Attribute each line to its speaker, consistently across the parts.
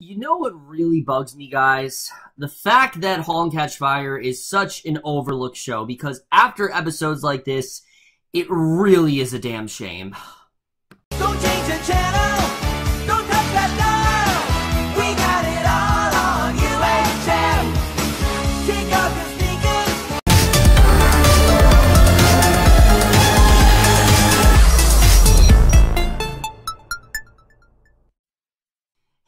Speaker 1: You know what really bugs me, guys? The fact that *Halt and Catch Fire* is such an overlooked show, because after episodes like this, it really is a damn shame.
Speaker 2: Don't change the channel, don't touch that dial. We got it all on UHF. Kick off your sneakers.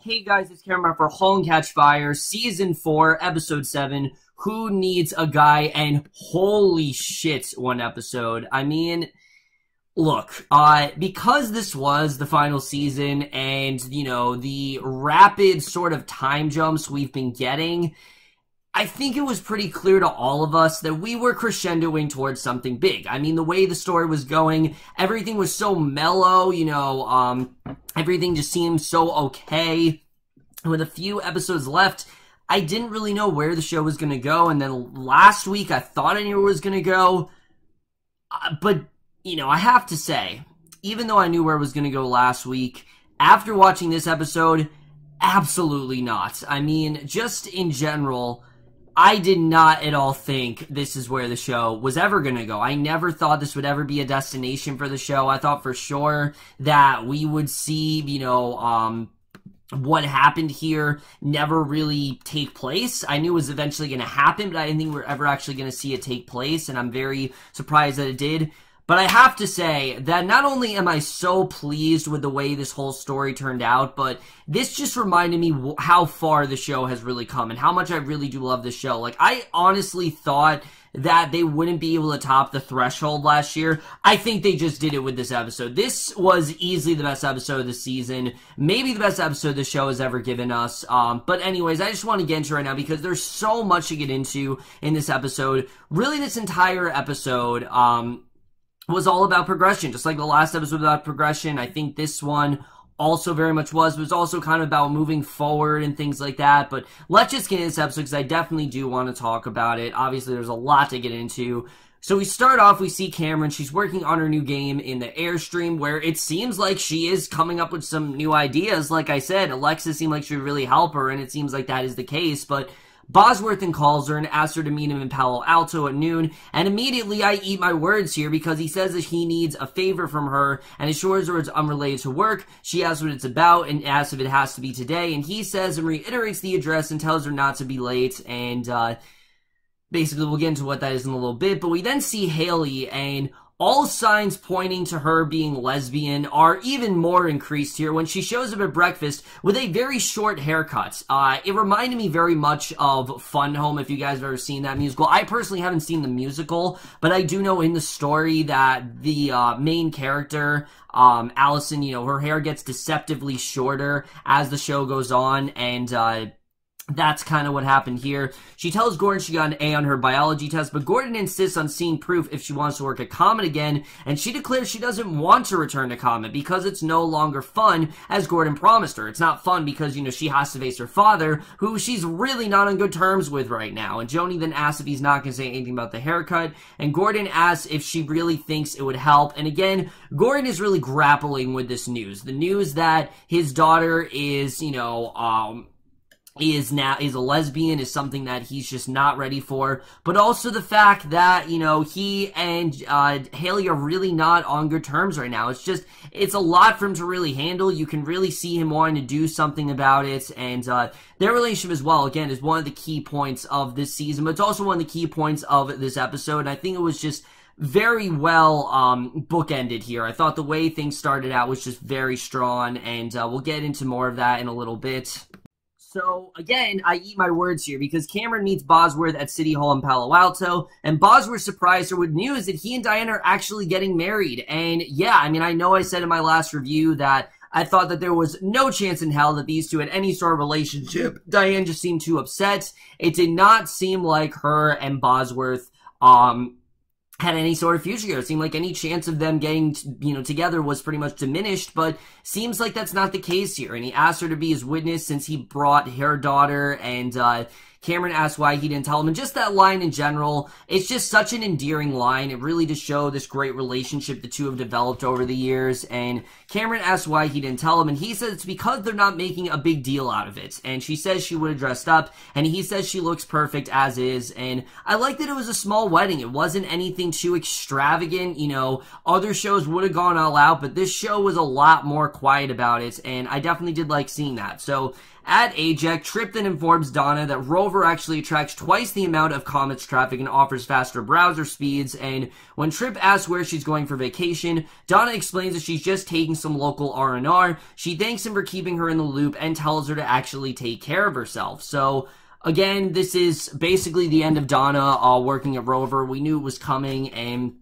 Speaker 1: Hey guys, it's Kerry for *Halt and Catch Fire*, Season 4, Episode 7, Who Needs a Guy? And holy shit, one episode. I mean, look, because this was the final season and, you know, the rapid sort of time jumps we've been getting, I think it was pretty clear to all of us that we were crescendoing towards something big. I mean, the way the story was going, everything was so mellow, you know, everything just seemed so okay. And with a few episodes left, I didn't really know where the show was going to go. And then last week, I thought I knew where it was going to go. But, you know, I have to say, even though I knew where it was going to go last week, after watching this episode, absolutely not. I mean, just in general, I did not at all think this is where the show was ever going to go. I never thought this would ever be a destination for the show. I thought for sure that we would see, you know, what happened here never really take place. I knew it was eventually going to happen, but I didn't think we were ever actually going to see it take place, and I'm very surprised that it did. But I have to say that not only am I so pleased with the way this whole story turned out, but this just reminded me how far the show has really come and how much I really do love the show. Like, I honestly thought that they wouldn't be able to top the threshold last year. I think they just did it with this episode. This was easily the best episode of the season, maybe the best episode the show has ever given us. But anyways, I just want to get into it right now because there's so much to get into in this episode. Really, this entire episode, was all about progression, just like the last episode was about progression. I think this one also very much was. It was also kind of about moving forward and things like that. But let's just get into this episode because I definitely do want to talk about it. Obviously, there's a lot to get into. So we start off, we see Cameron. She's working on her new game in the Airstream, where it seems like she is coming up with some new ideas. Like I said, Alexa seemed like she would really help her, and it seems like that is the case. But Bosworth and calls her and asks her to meet him in Palo Alto at noon, and immediately I eat my words here because he says that he needs a favor from her and assures her it's unrelated to work. She asks what it's about and asks if it has to be today, and he says and reiterates the address and tells her not to be late, and basically we'll get into what that is in a little bit. But we then see Haley, and all signs pointing to her being lesbian are even more increased here when she shows up at breakfast with a very short haircut. It reminded me very much of Fun Home, if you guys have ever seen that musical. I personally haven't seen the musical, but I do know in the story that the main character, Allison, you know, her hair gets deceptively shorter as the show goes on, and that's kind of what happened here. She tells Gordon she got an A on her biology test, but Gordon insists on seeing proof if she wants to work at Comet again, and she declares she doesn't want to return to Comet because it's no longer fun, as Gordon promised her. It's not fun because, you know, she has to face her father, who she's really not on good terms with right now. And Joni then asks if he's not going to say anything about the haircut, and Gordon asks if she really thinks it would help. And again, Gordon is really grappling with this news. The news that his daughter is, you know, is a lesbian is something that he's just not ready for, but also the fact that, you know, he and Haley are really not on good terms right now. It's a lot for him to really handle. You can really see him wanting to do something about it, and their relationship as well, again, is one of the key points of this season, but it's also one of the key points of this episode, and I think it was just very well bookended here. I thought the way things started out was just very strong, and we'll get into more of that in a little bit. So, again, I eat my words here because Cameron meets Bosworth at City Hall in Palo Alto, and Bosworth surprised her with news that he and Diane are actually getting married. And, yeah, I mean, I know I said in my last review that I thought that there was no chance in hell that these two had any sort of relationship. Diane just seemed too upset. It did not seem like her and Bosworth, had any sort of future here. It seemed like any chance of them getting, you know, together was pretty much diminished, but seems like that's not the case here. And he asked her to be his witness since he brought her daughter, and Cameron asks why he didn't tell him, and just that line in general, it's just such an endearing line. It really does show this great relationship the two have developed over the years, and Cameron asks why he didn't tell him, and he says it's because they're not making a big deal out of it, and she says she would have dressed up, and he says she looks perfect as is, and I like that it was a small wedding. It wasn't anything too extravagant. You know, other shows would have gone all out, but this show was a lot more quiet about it, and I definitely did like seeing that. So at Ajax, Tripp then informs Donna that Rover actually attracts twice the amount of Comet's traffic and offers faster browser speeds, and when Tripp asks where she's going for vacation, Donna explains that she's just taking some local R&R. She thanks him for keeping her in the loop and tells her to actually take care of herself. So again, this is basically the end of Donna working at Rover. We knew it was coming, and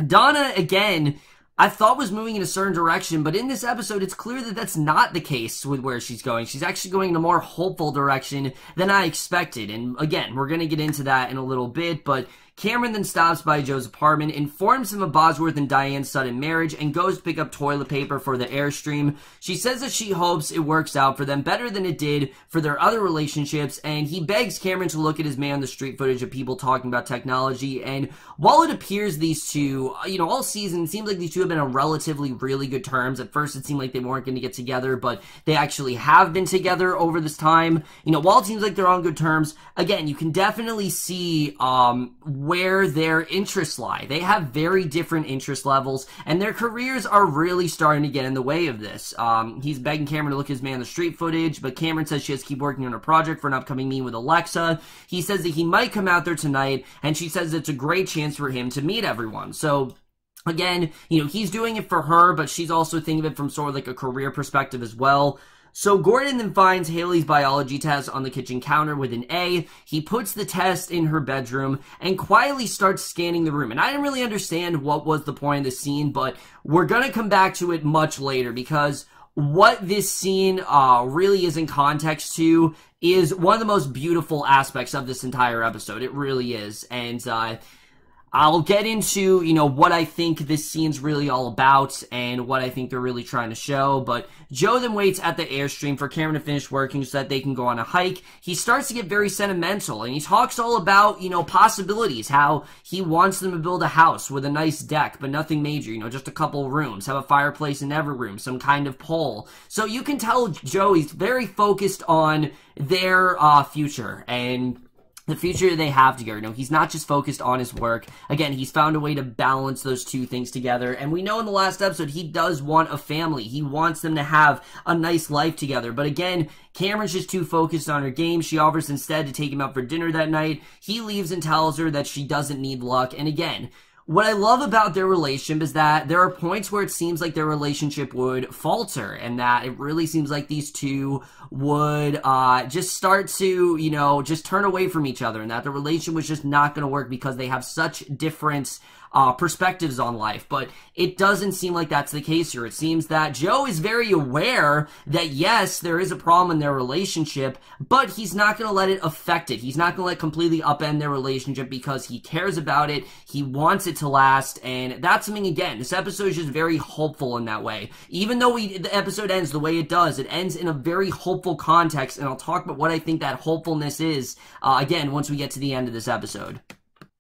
Speaker 1: Donna, again, I thought was moving in a certain direction, but in this episode, it's clear that that's not the case with where she's going. She's actually going in a more hopeful direction than I expected, and again, we're going to get into that in a little bit, but Cameron then stops by Joe's apartment, informs him of Bosworth and Diane's sudden marriage, and goes to pick up toilet paper for the Airstream. She says that she hopes it works out for them better than it did for their other relationships, and he begs Cameron to look at his man on the street footage of people talking about technology, and while it appears these two, you know, all season, it seems like these two have been on relatively really good terms. At first, it seemed like they weren't going to get together, but they actually have been together over this time. You know, while it seems like they're on good terms, again, you can definitely see, where their interests lie. They have very different interest levels, and their careers are really starting to get in the way of this. He's begging Cameron to look at his man on the street footage, but Cameron says she has to keep working on a project for an upcoming meeting with Alexa. He says that he might come out there tonight, and she says it's a great chance for him to meet everyone. So again, you know, he's doing it for her, but she's also thinking of it from sort of like a career perspective as well. So Gordon then finds Haley's biology test on the kitchen counter with an A. He puts the test in her bedroom and quietly starts scanning the room. And I didn't really understand what was the point of the scene, but we're going to come back to it much later, because what this scene really is in context to is one of the most beautiful aspects of this entire episode. It really is. And I'll get into, you know, what I think this scene's really all about and what I think they're really trying to show, but Joe then waits at the Airstream for Cameron to finish working so that they can go on a hike. He starts to get very sentimental, and he talks all about, you know, possibilities, how he wants them to build a house with a nice deck, but nothing major, you know, just a couple rooms, have a fireplace in every room, some kind of pole. So you can tell Joe, he's very focused on their future, and the future they have together. You know, he's not just focused on his work. Again, he's found a way to balance those two things together. And we know in the last episode, he does want a family. He wants them to have a nice life together. But again, Cameron's just too focused on her game. She offers instead to take him out for dinner that night. He leaves and tells her that she doesn't need luck. And again, what I love about their relationship is that there are points where it seems like their relationship would falter, and that it really seems like these two would just start to, you know, just turn away from each other, and that the relationship was just not going to work because they have such different perspectives on life. But it doesn't seem like that's the case here. It seems that Joe is very aware that, yes, there is a problem in their relationship, but he's not going to let it affect it. He's not going to let it completely upend their relationship because he cares about it. He wants it to last, and that's something, again, this episode is just very hopeful in that way. Even though the episode ends the way it does, it ends in a very hopeful context, and I'll talk about what I think that hopefulness is, again, once we get to the end of this episode.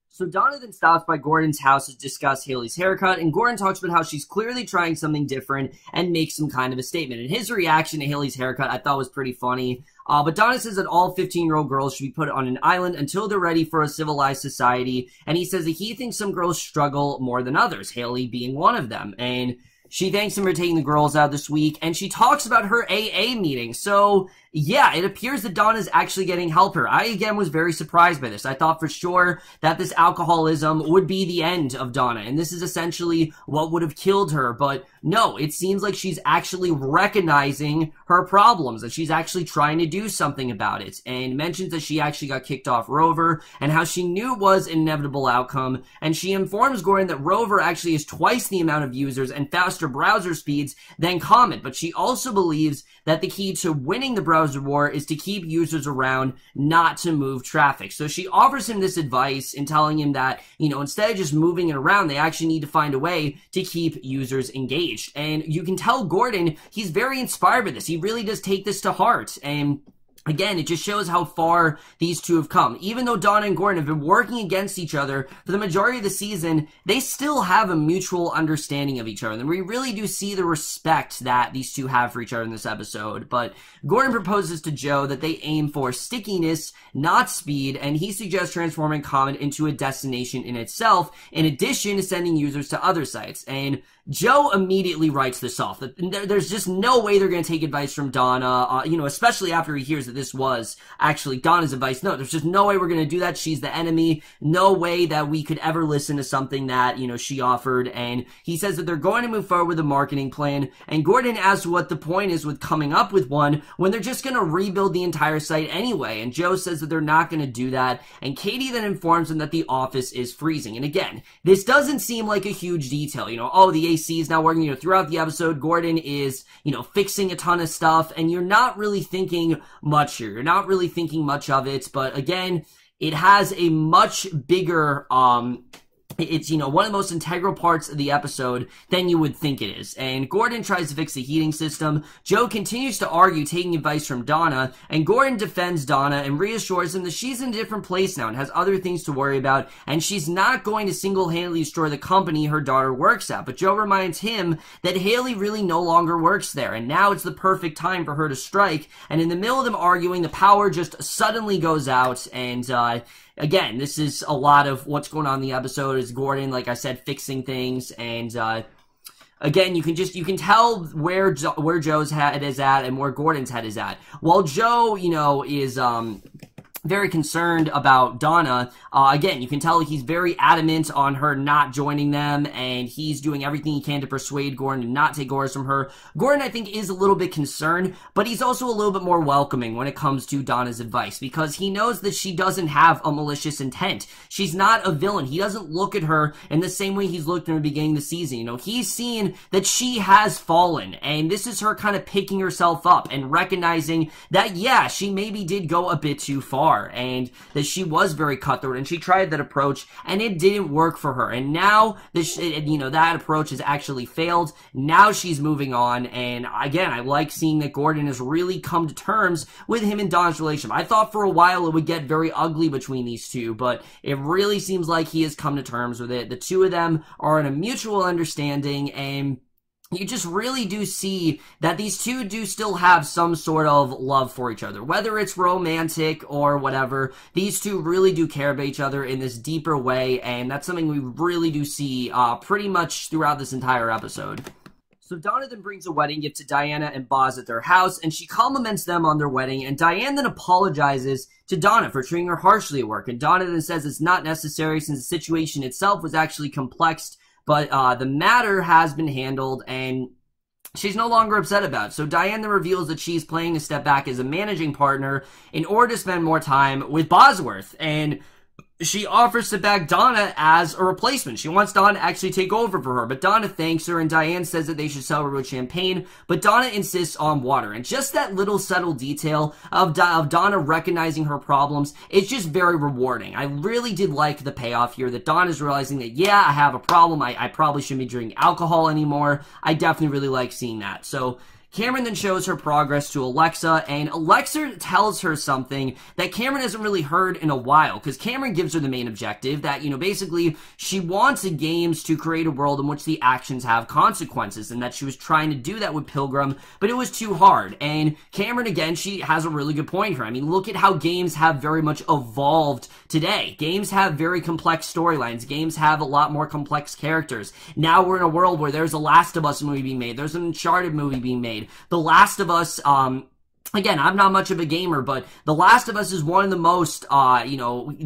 Speaker 1: So Donna then stops by Gordon's house to discuss Haley's haircut, and Gordon talks about how she's clearly trying something different and makes some kind of a statement. And his reaction to Haley's haircut I thought was pretty funny. But Donna says that all 15-year-old girls should be put on an island until they're ready for a civilized society, and he says that he thinks some girls struggle more than others, Haley being one of them. And she thanks him for taking the girls out this week, and she talks about her AA meeting. So, yeah, it appears that Donna's actually getting help here. I, again, was very surprised by this. I thought for sure that this alcoholism would be the end of Donna, and this is essentially what would have killed her. But no, it seems like she's actually recognizing her problems, and she's actually trying to do something about it, and mentions that she actually got kicked off Rover, and how she knew it was an inevitable outcome, and she informs Gordon that Rover actually has twice the amount of users and faster browser speeds than Comet, but she also believes that the key to winning the browser war is to keep users around, not to move traffic. So she offers him this advice in telling him that, you know, instead of just moving it around, they actually need to find a way to keep users engaged. And you can tell Gordon, he's very inspired by this. He really does take this to heart. And again, it just shows how far these two have come. Even though Donna and Gordon have been working against each other for the majority of the season, they still have a mutual understanding of each other. And we really do see the respect that these two have for each other in this episode. But Gordon proposes to Joe that they aim for stickiness, not speed, and he suggests transforming Comet into a destination in itself, in addition to sending users to other sites. And Joe immediately writes this off. There's just no way they're going to take advice from Donna, especially after he hears that this was actually Donna's advice. No, there's just no way we're going to do that. She's the enemy. No way that we could ever listen to something that, she offered. And he says that they're going to move forward with a marketing plan. And Gordon asks what the point is with coming up with one when they're just going to rebuild the entire site anyway. And Joe says that they're not going to do that. And Katie then informs him that the office is freezing. And again, this doesn't seem like a huge detail. The AC is now working. Throughout the episode, Gordon is, fixing a ton of stuff, and you're not really thinking much here. You're not really thinking much of it, but again, it has a much bigger, it's, one of the most integral parts of the episode than you would think it is. And Gordon tries to fix the heating system. Joe continues to argue, taking advice from Donna, and Gordon defends Donna and reassures him that she's in a different place now and has other things to worry about, and she's not going to single-handedly destroy the company her daughter works at. But Joe reminds him that Haley really no longer works there, and now it's the perfect time for her to strike. And in the middle of them arguing, the power just suddenly goes out, and, again, this is a lot of what's going on in the episode is Gordon, like I said, fixing things, and again, you can tell where Joe's head is at and where Gordon's head is at. While Joe, is very concerned about Donna, again, you can tell he's very adamant on her not joining them, and he's doing everything he can to persuade Gordon to not take orders from her. Gordon, I think, is a little bit concerned, but he's also a little bit more welcoming when it comes to Donna's advice, because he knows that she doesn't have a malicious intent. She's not a villain. He doesn't look at her in the same way he's looked in the beginning of the season. He's seen that she has fallen, and this is her kind of picking herself up and recognizing that, yeah, she maybe did go a bit too far, and that she was very cutthroat, and she tried that approach, and it didn't work for her. And now, that approach has actually failed. Now she's moving on, and again, I like seeing that Gordon has really come to terms with him and Donna's relationship. I thought for a while it would get very ugly between these two, but it really seems like he has come to terms with it. The two of them are in a mutual understanding, and you just really do see that these two do still have some sort of love for each other. Whether it's romantic or whatever, these two really do care about each other in this deeper way, and that's something we really do see pretty much throughout this entire episode. So Donna then brings a wedding gift to Diana and Boz at their house, and she compliments them on their wedding, and Diane then apologizes to Donna for treating her harshly at work, and Donna then says it's not necessary since the situation itself was actually complex, but the matter has been handled, and she's no longer upset about it. So Diane then reveals that she's planning to step back as a managing partner in order to spend more time with Bosworth, and she offers to back Donna as a replacement. She wants Donna to actually take over for her, but Donna thanks her, and Diane says that they should celebrate with champagne, but Donna insists on water. And just that little subtle detail of Donna recognizing her problems is just very rewarding. I really did like the payoff here, that Donna's realizing that, yeah, I have a problem. I probably shouldn't be drinking alcohol anymore. I definitely really like seeing that. So Cameron then shows her progress to Alexa, and Alexa tells her something that Cameron hasn't really heard in a while, because Cameron gives her the main objective that, basically she wants the games to create a world in which the actions have consequences, and that she was trying to do that with Pilgrim, but it was too hard. And Cameron, again, she has a really good point here. I mean, look at how games have very much evolved today. Games have very complex storylines. Games have a lot more complex characters. Now we're in a world where there's a Last of Us movie being made. There's an Uncharted movie being made. The Last of Us, again, I'm not much of a gamer, but The Last of Us is one of the most,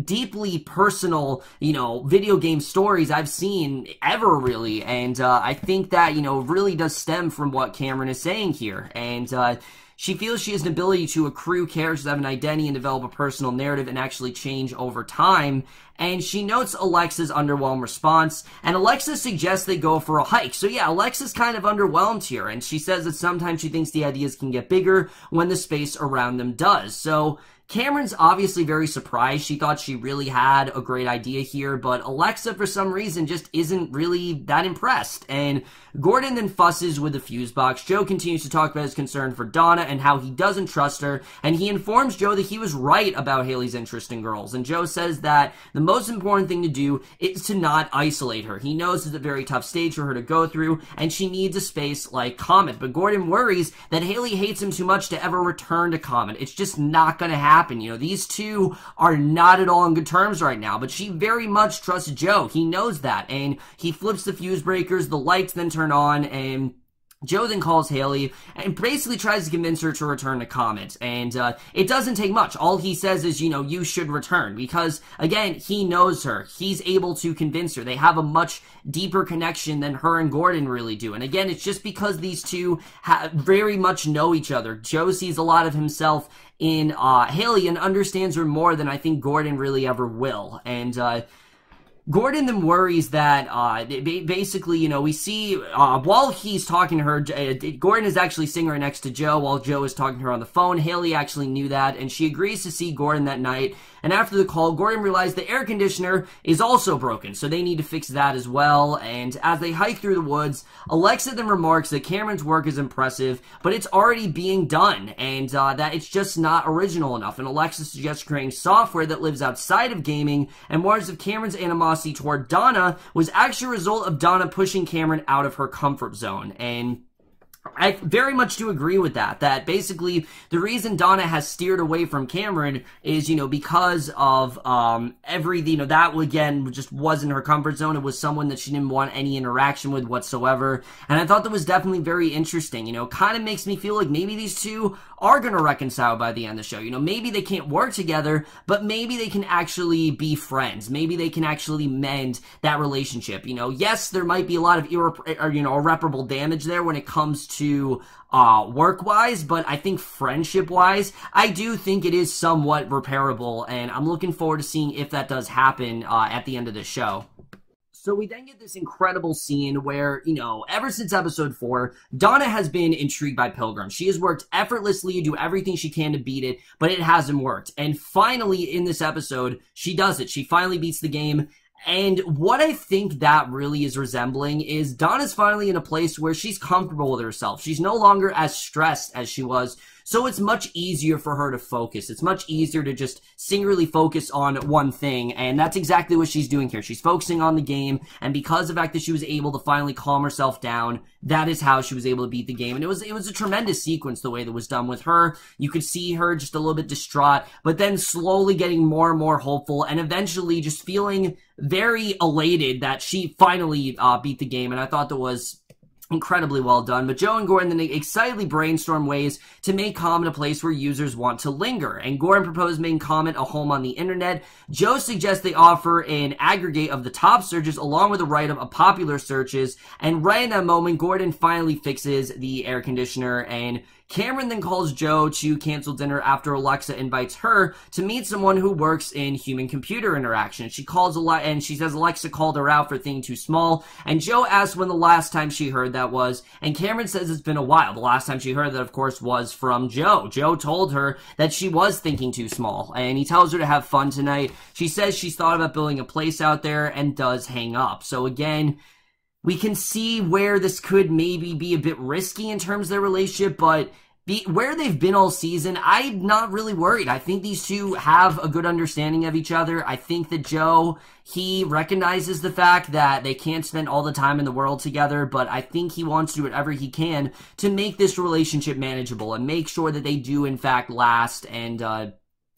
Speaker 1: deeply personal, video game stories I've seen ever, really. And, I think that, really does stem from what Cameron is saying here. And, she feels she has an ability to accrue characters that have an identity and develop a personal narrative and actually change over time. And she notes Alexa's underwhelmed response, and Alexa suggests they go for a hike. So yeah, Alexa's kind of underwhelmed here, and she says that sometimes she thinks the ideas can get bigger when the space around them does. So Cameron's obviously very surprised. She thought she really had a great idea here, but Alexa, for some reason, just isn't really that impressed. And Gordon then fusses with the fuse box. Joe continues to talk about his concern for Donna and how he doesn't trust her, and he informs Joe that he was right about Haley's interest in girls. And Joe says that the most important thing to do is to not isolate her. He knows it's a very tough stage for her to go through, and she needs a space like Comet. But Gordon worries that Haley hates him too much to ever return to Comet. It's just not going to happen. You know, these two are not at all on good terms right now, but she very much trusts Joe. He knows that, and he flips the fuse breakers, the lights then turn on, and Joe then calls Haley and basically tries to convince her to return to Comet, and it doesn't take much. All he says is, you know, you should return, because, again, he knows her. He's able to convince her. They have a much deeper connection than her and Gordon really do, and again, it's just because these two very much know each other. Joe sees a lot of himself in Haley and understands her more than I think Gordon really ever will, and Gordon then worries that, basically, you know, we see, while he's talking to her, Gordon is actually sitting right next to Joe while Joe is talking to her on the phone. Haley actually knew that, and she agrees to see Gordon that night. And after the call, Gordon realized the air conditioner is also broken, so they need to fix that as well. And as they hike through the woods, Alexa then remarks that Cameron's work is impressive, but it's already being done, and that it's just not original enough. And Alexa suggests creating software that lives outside of gaming, and warns if Cameron's animosity toward Donna was actually a result of Donna pushing Cameron out of her comfort zone. And I very much do agree with that, that basically the reason Donna has steered away from Cameron is, you know, because of everything, you know, that again just wasn't her comfort zone. It was someone that she didn't want any interaction with whatsoever, and I thought that was definitely very interesting. You know, kind of makes me feel like maybe these two are going to reconcile by the end of the show. You know, maybe they can't work together, but maybe they can actually be friends. Maybe they can actually mend that relationship. You know, yes, there might be a lot of irreparable damage there when it comes to work-wise, but I think friendship-wise, I do think it is somewhat repairable, and I'm looking forward to seeing if that does happen at the end of the show. So we then get this incredible scene where, you know, ever since episode 4, Donna has been intrigued by Pilgrim. She has worked effortlessly to do everything she can to beat it, but it hasn't worked. And finally, in this episode, she does it. She finally beats the game. And what I think that really is resembling is Donna's finally in a place where she's comfortable with herself. She's no longer as stressed as she was, so it's much easier for her to focus. It's much easier to just singularly focus on one thing, and that's exactly what she's doing here. She's focusing on the game, and because of the fact that she was able to finally calm herself down, that is how she was able to beat the game. And it was a tremendous sequence the way that was done with her. You could see her just a little bit distraught, but then slowly getting more and more hopeful, and eventually just feeling very elated that she finally beat the game, and I thought that was incredibly well done. But Joe and Gordon then excitedly brainstorm ways to make Comet a place where users want to linger. And Gordon proposed making Comet a home on the internet. Joe suggests they offer an aggregate of the top searches along with a write-up of popular searches. And right in that moment, Gordon finally fixes the air conditioner, and Cameron then calls Joe to cancel dinner after Alexa invites her to meet someone who works in human-computer interaction. She calls and she says Alexa called her out for thinking too small, and Joe asks when the last time she heard that was, and Cameron says it's been a while. The last time she heard that, of course, was from Joe. Joe told her that she was thinking too small, and he tells her to have fun tonight. She says she's thought about building a place out there and does hang up. So again, we can see where this could maybe be a bit risky in terms of their relationship, but where they've been all season, I'm not really worried. I think these two have a good understanding of each other. I think that Joe, he recognizes the fact that they can't spend all the time in the world together, but I think he wants to do whatever he can to make this relationship manageable and make sure that they do, in fact, last, and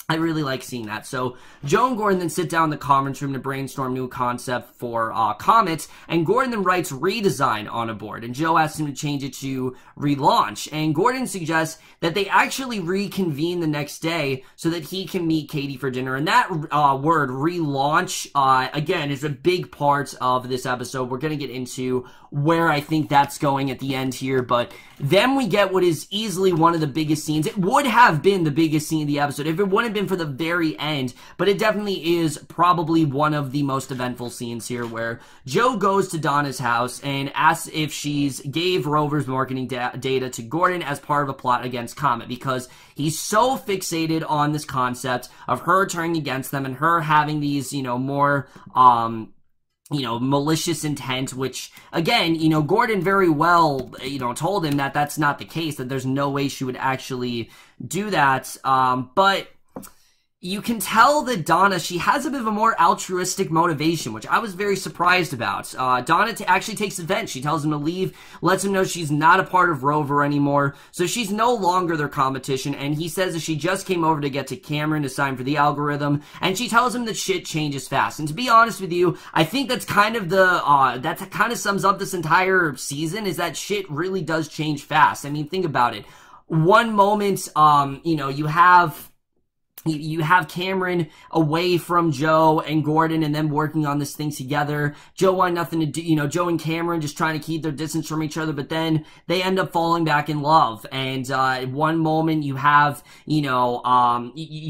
Speaker 1: I really like seeing that. So Joe and Gordon then sit down in the conference room to brainstorm new concept for Comet, and Gordon then writes redesign on a board, and Joe asks him to change it to relaunch, and Gordon suggests that they actually reconvene the next day so that he can meet Katie for dinner. And that word relaunch, again, is a big part of this episode. We're going to get into where I think that's going at the end here, but then we get what is easily one of the biggest scenes. It would have been the biggest scene of the episode if it wouldn't have been for the very end, but it definitely is probably one of the most eventful scenes here, where Joe goes to Donna's house and asks if she's gave Rover's marketing data to Gordon as part of a plot against Comet, because he's so fixated on this concept of her turning against them and her having these, more, malicious intent, which, again, Gordon very well, told him that that's not the case, that there's no way she would actually do that, but you can tell that Donna, she has a bit of a more altruistic motivation, which I was very surprised about. Donna actually takes offense. She tells him to leave, lets him know she's not a part of Rover anymore, so she's no longer their competition, and he says that she just came over to get to Cameron to sign for the algorithm, and she tells him that shit changes fast. And to be honest with you, I think that's kind of that kind of sums up this entire season, is that shit really does change fast. I mean, think about it. One moment, you have Cameron away from Joe and Gordon and them working on this thing together. Joe wanted nothing to do, Joe and Cameron just trying to keep their distance from each other, but then they end up falling back in love. And, one moment you have, you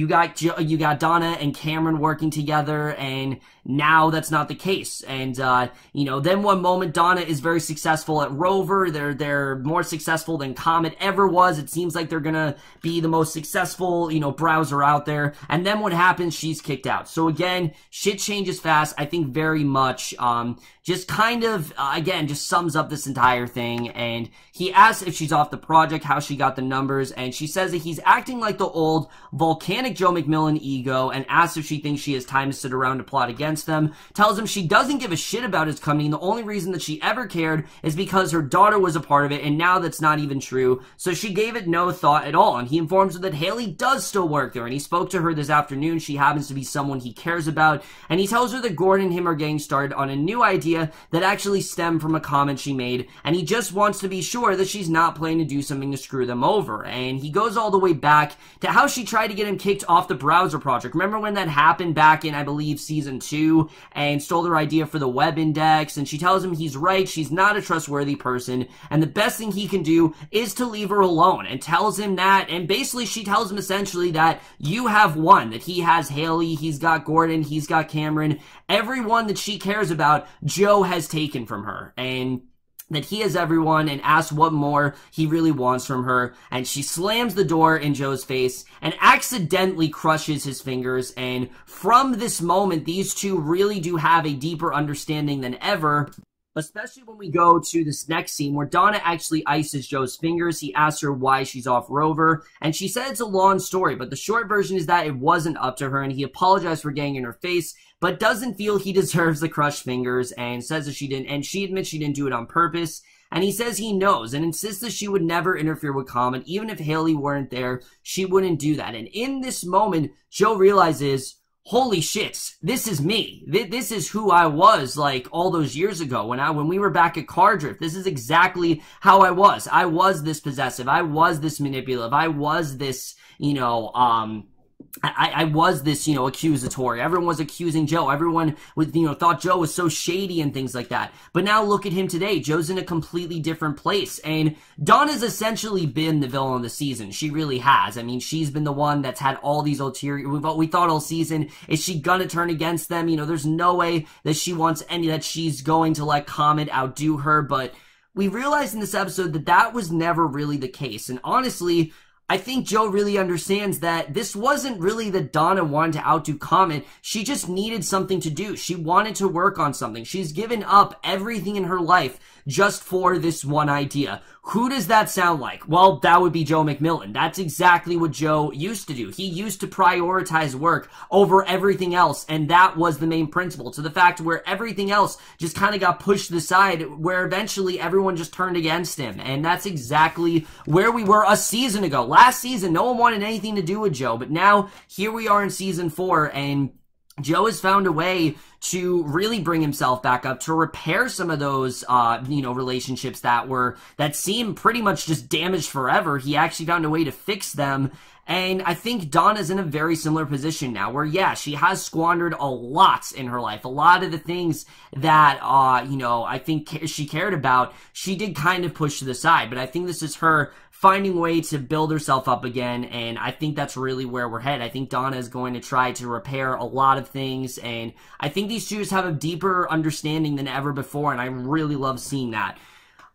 Speaker 1: got Donna and Cameron working together, and now that's not the case. And, then one moment Donna is very successful at Rover. They're more successful than Comet ever was. It seems like they're gonna be the most successful, browser out there. And then what happens? She's kicked out. So again, shit changes fast. I think very much, just kind of, again, just sums up this entire thing. And he asks if she's off the project, how she got the numbers, and she says that he's acting like the old volcanic Joe McMillan ego, and asks if she thinks she has time to sit around to plot against them. Tells him she doesn't give a shit about his company, and the only reason that she ever cared is because her daughter was a part of it, and now that's not even true. So she gave it no thought at all, and he informs her that Haley does still work there, and he spoke to her this afternoon. She happens to be someone he cares about, and he tells her that Gordon and him are getting started on a new idea that actually stemmed from a comment she made, and he just wants to be sure that she's not planning to do something to screw them over. And he goes all the way back to how she tried to get him kicked off the browser project. Remember when that happened back in, I believe, season 2, and stole her idea for the web index? And she tells him he's right, she's not a trustworthy person, and the best thing he can do is to leave her alone, and tells him that, and basically she tells him essentially that you have won, that he has Haley, he's got Gordon, he's got Cameron, everyone that she cares about, Joe has taken from her, and that he has everyone, and asks what more he really wants from her. And she slams the door in Joe's face and accidentally crushes his fingers. And from this moment, these two really do have a deeper understanding than ever, especially when we go to this next scene where Donna actually ices Joe's fingers. He asks her why she's off Rover, and she said it's a long story, but the short version is that it wasn't up to her, and he apologized for getting in her face, but doesn't feel he deserves the crushed fingers, and says that she didn't, and she admits she didn't do it on purpose. And he says he knows, and insists that she would never interfere with Comet. Even if Haley weren't there, she wouldn't do that. And in this moment, Joe realizes, holy shit, this is me. This is who I was, like, all those years ago when we were back at Cardrift. This is exactly how I was. I was this possessive. I was this manipulative. I was this, I was this, accusatory. Everyone was accusing Joe. Everyone was, thought Joe was so shady and things like that. But now look at him today. Joe's in a completely different place. And Donna's essentially been the villain of the season. She really has. I mean, she's been the one that's had all these ulterior, we thought all season, is she gonna turn against them? There's no way that that she's going to let Comet outdo her. But we realized in this episode that was never really the case. And honestly, I think Joe really understands that this wasn't really that Donna wanted to outdo Comet. She just needed something to do. She wanted to work on something. She's given up everything in her life just for this one idea. Who does that sound like? Well, that would be Joe McMillan. That's exactly what Joe used to do. He used to prioritize work over everything else, and that was the main principle, to the fact where everything else just kind of got pushed to the side, where eventually everyone just turned against him. And that's exactly where we were a season ago. Last season, no one wanted anything to do with Joe, but now here we are in season 4, and Joe has found a way to really bring himself back up, to repair some of those, relationships that seem pretty much just damaged forever. He actually found a way to fix them, And I think Donna's in a very similar position now where, yeah, she has squandered a lot in her life. A lot of the things that, I think she cared about, she did kind of push to the side. But I think this is her finding a way to build herself up again, and I think that's really where we're headed. I think Donna is going to try to repair a lot of things, and I think these two just have a deeper understanding than ever before, and I really love seeing that.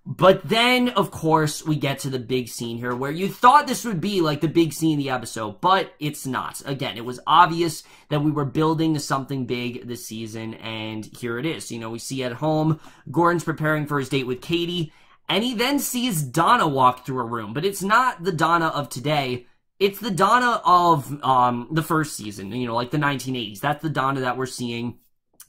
Speaker 1: But then, of course, we get to the big scene here where you thought this would be like the big scene in the episode, but it's not. Again, it was obvious that we were building to something big this season, and here it is. We see at home, Gordon's preparing for his date with Katie, and he then sees Donna walk through a room, but it's not the Donna of today. It's the Donna of the first season, like the 1980s. That's the Donna that we're seeing.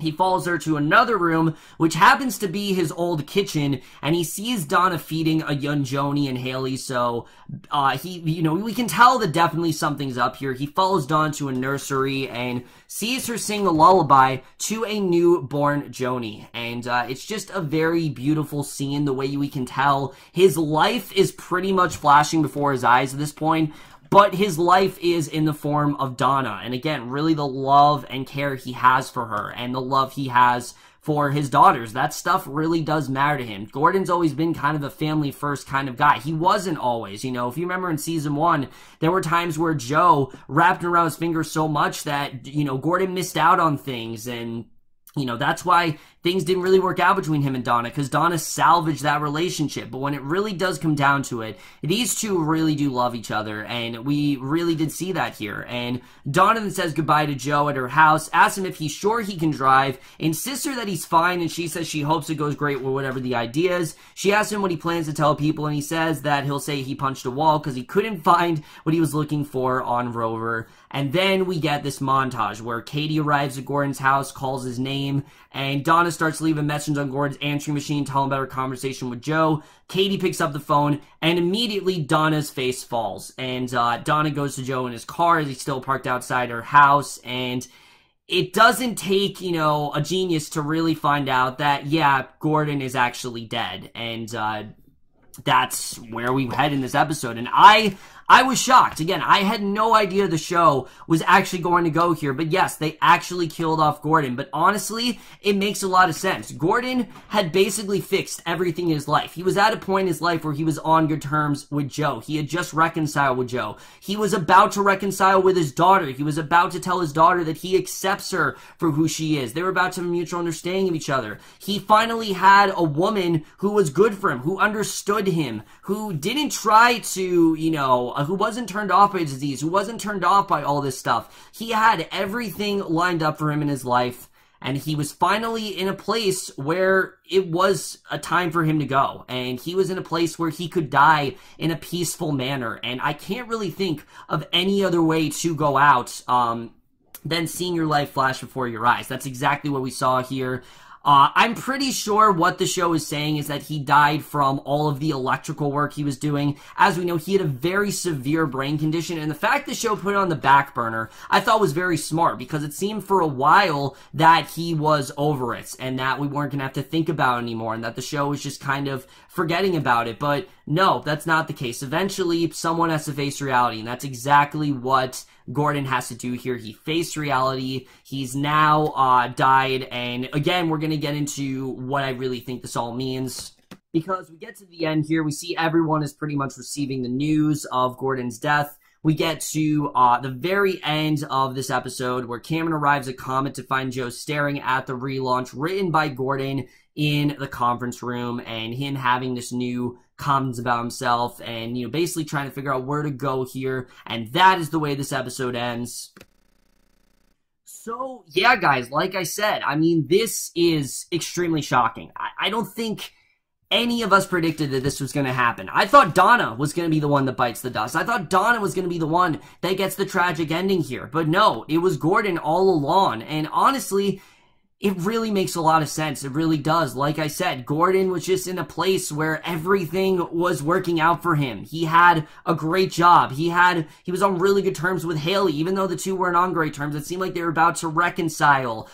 Speaker 1: He follows her to another room, which happens to be his old kitchen, and he sees Donna feeding a young Joni and Haley, so, we can tell that definitely something's up here. He follows Donna to a nursery and sees her sing a lullaby to a newborn Joni, and, it's just a very beautiful scene, the way we can tell his life is pretty much flashing before his eyes at this point. But his life is in the form of Donna. And again, really the love and care he has for her and the love he has for his daughters. That stuff really does matter to him. Gordon's always been kind of a family first kind of guy. He wasn't always, if you remember in season 1, there were times where Joe wrapped around his finger so much that, Gordon missed out on things, and that's why things didn't really work out between him and Donna, because Donna salvaged that relationship. But when it really does come down to it, these two really do love each other, and we really did see that here. And Donna then says goodbye to Joe at her house, asks him if he's sure he can drive, insists her that he's fine, and she says she hopes it goes great with whatever the idea is. She asks him what he plans to tell people, and he says that he'll say he punched a wall because he couldn't find what he was looking for on Rover. And then we get this montage where Katie arrives at Gordon's house, calls his name, and Donna starts leaving messages on Gordon's answering machine, telling about her conversation with Joe. Katie picks up the phone, and immediately Donna's face falls. And Donna goes to Joe in his car as he's still parked outside her house, and it doesn't take, a genius to really find out that, yeah, Gordon is actually dead. And that's where we head in this episode. And I was shocked. Again, I had no idea the show was actually going to go here. But yes, they actually killed off Gordon. But honestly, it makes a lot of sense. Gordon had basically fixed everything in his life. He was at a point in his life where he was on good terms with Joe. He had just reconciled with Joe. He was about to reconcile with his daughter. He was about to tell his daughter that he accepts her for who she is. They were about to have a mutual understanding of each other. He finally had a woman who was good for him, who understood him, who didn't try to, who wasn't turned off by disease, who wasn't turned off by all this stuff. He had everything lined up for him in his life, and he was finally in a place where it was a time for him to go. And he was in a place where he could die in a peaceful manner. And I can't really think of any other way to go out than seeing your life flash before your eyes. That's exactly what we saw here. I'm pretty sure what the show is saying is that he died from all of the electrical work he was doing. As we know, he had a very severe brain condition, and the fact the show put it on the back burner, I thought was very smart, because it seemed for a while that he was over it, and that we weren't going to have to think about it anymore, and that the show was just kind of forgetting about it. But no, that's not the case. Eventually, someone has to face reality, and that's exactly what Gordon has to do here. He faced reality. He's now died, and again, we're going to get into what I really think this all means. Because we get to the end here, we see everyone is pretty much receiving the news of Gordon's death. We get to the very end of this episode where Cameron arrives at Comet to find Joe staring at the relaunch written by Gordon in the conference room, and him having this new comments about himself and, basically trying to figure out where to go here. And that is the way this episode ends. So, yeah, guys, like I said, this is extremely shocking. I don't think any of us predicted that this was going to happen. I thought Donna was going to be the one that bites the dust. I thought Donna was going to be the one that gets the tragic ending here. But no, it was Gordon all along. And honestly, it really makes a lot of sense. It really does. Like I said, Gordon was just in a place where everything was working out for him. He had a great job. He was on really good terms with Haley, even though the two weren't on great terms. It seemed like they were about to reconcile.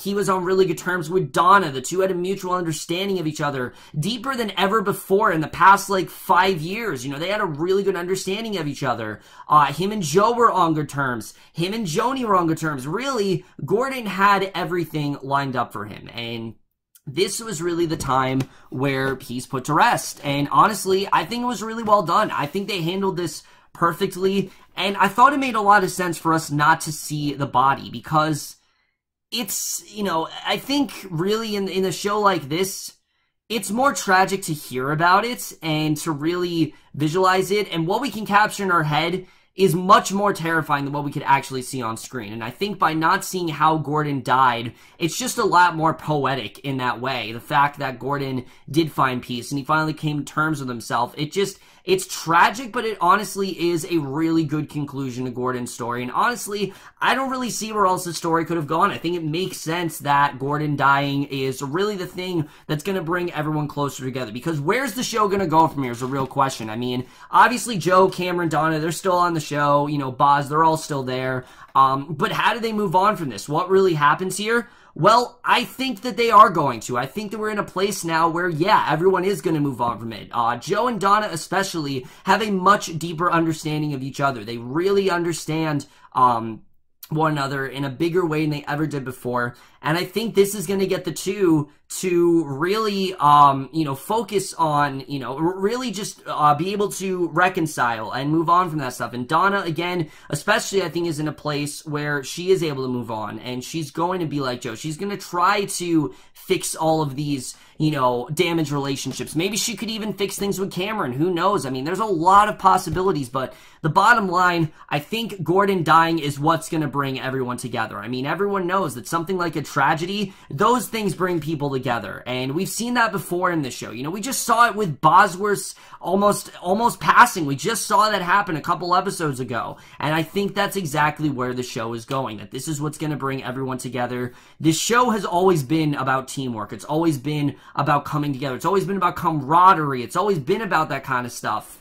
Speaker 1: He was on really good terms with Donna. The two had a mutual understanding of each other, deeper than ever before in the past, 5 years. They had a really good understanding of each other. Him and Joe were on good terms. Him and Joni were on good terms. Really, Gordon had everything lined up for him, and this was really the time where he's put to rest. And honestly, I think it was really well done. I think they handled this perfectly, and I thought it made a lot of sense for us not to see the body, because it's, I think really in a show like this, it's more tragic to hear about it and to really visualize it, and what we can capture in our head is much more terrifying than what we could actually see on screen. And I think by not seeing how Gordon died, it's just a lot more poetic in that way. The fact that Gordon did find peace and he finally came to terms with himself, it's tragic, but it honestly is a really good conclusion to Gordon's story. And honestly, I don't really see where else the story could have gone. I think it makes sense that Gordon dying is really the thing that's going to bring everyone closer together. Because where's the show going to go from here is a real question. I mean, obviously Joe, Cameron, Donna, they're still on the show. Boz, they're all still there. But how do they move on from this? What really happens here? Well, I think that they are going to. I think that we're in a place now where, yeah, everyone is going to move on from it. Joe and Donna especially have a much deeper understanding of each other. They really understand one another in a bigger way than they ever did before. And I think this is going to get the two to really, focus on, really just be able to reconcile and move on from that stuff. And Donna, again, especially, I think, is in a place where she is able to move on. And she's going to be like Joe. She's going to try to fix all of these, damaged relationships. Maybe she could even fix things with Cameron. Who knows? I mean, there's a lot of possibilities. But the bottom line, I think Gordon dying is what's going to bring everyone together. I mean, everyone knows that something like a tragedy, those things bring people together. And we've seen that before in this show. We just saw it with Bosworth's almost passing. We just saw that happen a couple episodes ago. And I think that's exactly where the show is going, that this is what's going to bring everyone together. This show has always been about teamwork. It's always been about coming together. It's always been about camaraderie. It's always been about that kind of stuff.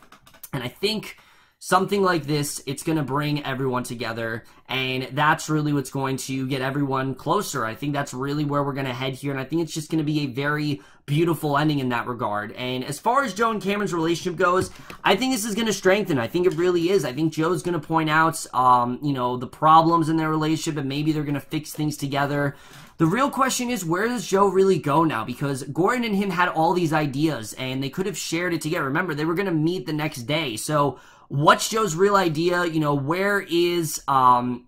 Speaker 1: And I think something like this, it's going to bring everyone together, and that's really what's going to get everyone closer. I think that's really where we're going to head here, and I think it's just going to be a very beautiful ending in that regard. And as far as Joe and Cameron's relationship goes, I think this is going to strengthen. I think it really is. I think Joe's going to point out, the problems in their relationship, and maybe they're going to fix things together. The real question is, where does Joe really go now? Because Gordon and him had all these ideas, and they could have shared it together. Remember, they were going to meet the next day. So what's Joe's real idea? Where is Comet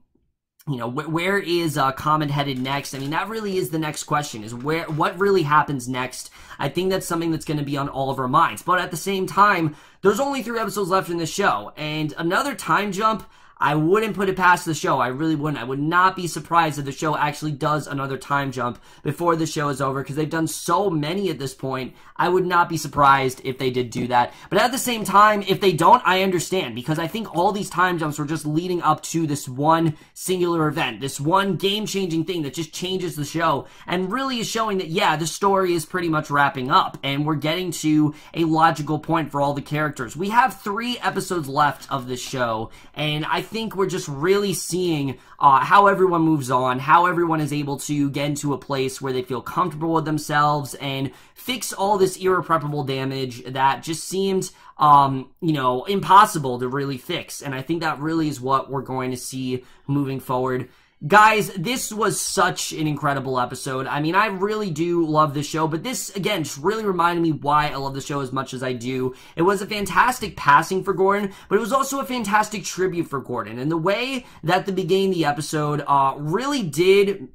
Speaker 1: headed next? I mean, that really is the next question, is what really happens next? I think that's something that's going to be on all of our minds. But at the same time, there's only 3 episodes left in this show, and another time jump, I wouldn't put it past the show. I really wouldn't. I would not be surprised if the show actually does another time jump before the show is over, because they've done so many at this point. I would not be surprised if they did do that. But at the same time, if they don't, I understand, because I think all these time jumps were just leading up to this one singular event, this one game-changing thing that just changes the show, and really is showing that, yeah, the story is pretty much wrapping up, and we're getting to a logical point for all the characters. We have 3 episodes left of this show, and I think we're just really seeing how everyone moves on, how everyone is able to get into a place where they feel comfortable with themselves and fix all this irreparable damage that just seemed, impossible to really fix. And I think that really is what we're going to see moving forward. Guys, this was such an incredible episode. I mean, I really do love this show, but this, again, just really reminded me why I love the show as much as I do. It was a fantastic passing for Gordon, but it was also a fantastic tribute for Gordon. And the way that the beginning of the episode really did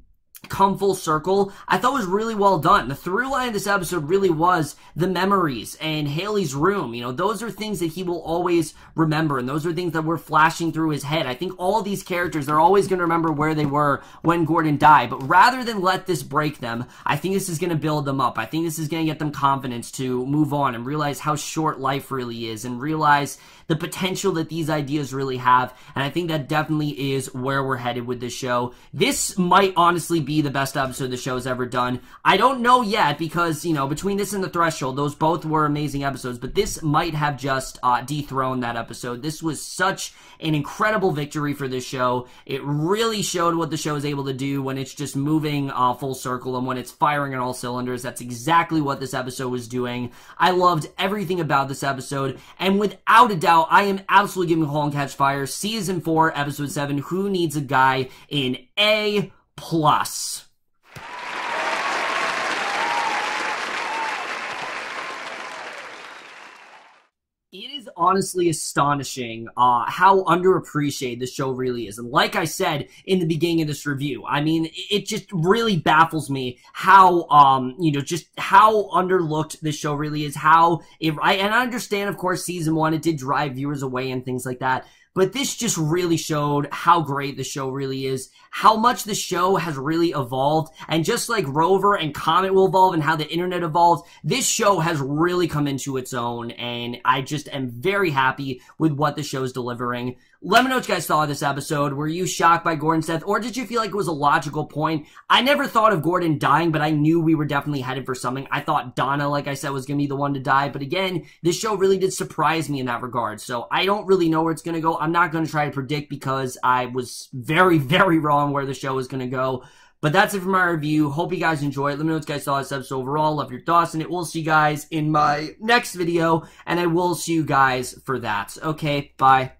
Speaker 1: come full circle, I thought was really well done. The through line of this episode really was the memories and Haley's room. Those are things that he will always remember, and those are things that were flashing through his head. I think all these characters, they're always going to remember where they were when Gordon died, but rather than let this break them, I think this is going to build them up. I think this is going to get them confidence to move on and realize how short life really is, and realize the potential that these ideas really have. And I think that definitely is where we're headed with this show. This might honestly be be the best episode the show's ever done. I don't know yet because, you know, between this and The Threshold, those both were amazing episodes, but this might have just dethroned that episode. This was such an incredible victory for this show. It really showed what the show is able to do when it's just moving full circle and when it's firing on all cylinders. That's exactly what this episode was doing. I loved everything about this episode, and without a doubt, I am absolutely giving Halt and Catch Fire Season 4, Episode 7, Who Needs a Guy, an A+. It is honestly astonishing how underappreciated this show really is. And like I said in the beginning of this review, I mean, it just really baffles me how, you know, just how underlooked this show really is. And I understand, of course, Season 1, it did drive viewers away and things like that. But this just really showed how great the show really is, how much the show has really evolved, and just like Rover and Comet will evolve and how the internet evolved, this show has really come into its own, and I just am very happy with what the show's delivering. Let me know what you guys thought of this episode. Were you shocked by Gordon's death, or did you feel like it was a logical point? I never thought of Gordon dying, but I knew we were definitely headed for something. I thought Donna, like I said, was going to be the one to die, but again, this show really did surprise me in that regard, so I don't really know where it's going to go. I'm not going to try to predict because I was very, very wrong where the show is going to go. But that's it for my review. Hope you guys enjoyed it. Let me know what you guys thought of this episode overall. Love your thoughts, and we'll see you guys in my next video, and I will see you guys for that. Okay, bye.